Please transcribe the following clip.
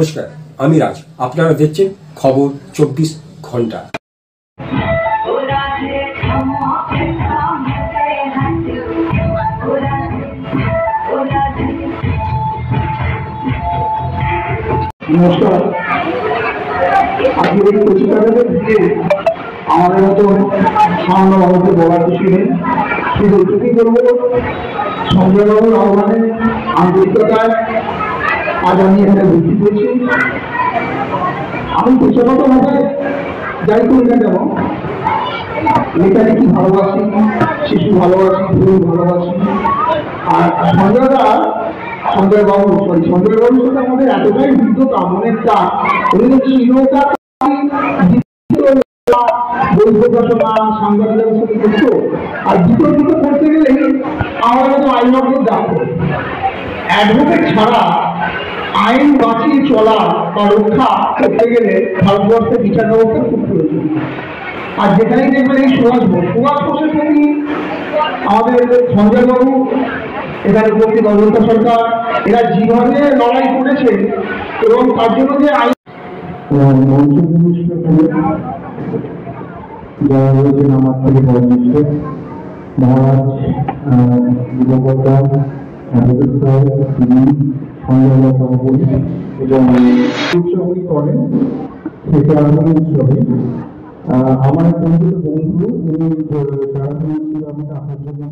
নমস্কার, আমি রাজ। আপনারা দেখছেন খবর 24 ঘন্টা। নমস্কার। আজকের এই প্রতিকারের দিকে আমাদের মতো সামান্য মানুষের বলার কিছু নেই, শুধু এটুকুই করবো, সঞ্জয় বাবুর আহ্বানে আন্তরিকতায় আজ আমি এখানে ভর্তি করেছি। আমি পেশাগত ভাবে যাই করি না কেন, লেখালেখি ভালোবাসি, শিশু ভালোবাসি, ফুল ভালোবাসি। আর সঞ্জয় বাবুর সাথে আমাদের এতটাই বিদ্যুৎ মনের টান, উনি চিরকাল বই প্রকাশনা সাংবাদিকদের সাথে যুক্ত। আর বিতর্কিত করতে গেলেই আমাদের মতো আইনজ্ঞদের ডাকতে, অ্যাডভোকেট ছাড়া আইন বাঁচিয়ে চলা বা রক্ষা করতে গেলে ভারতবর্ষের বিচার ব্যবস্থা খুব প্রয়োজন। আর যেখানেই দেখবেন এই সুভাষ বোসের প্রতি আমাদের সঞ্জয় বাবু, এখানে উপস্থিত অজন্তা সরকার, এরা যেভাবে লড়াই করেছে এবং তার জন্য যে আইন যারা রয়েছেন আমার থেকে বয়োজ্যেষ্ঠ মহারাজ যুবকর্তা তিনি সঞ্জয় সভাপতি এবং উৎসবই করেন সেটা উৎসবে আমার বন্ধু উনি যারা আমাকে আসার জন্য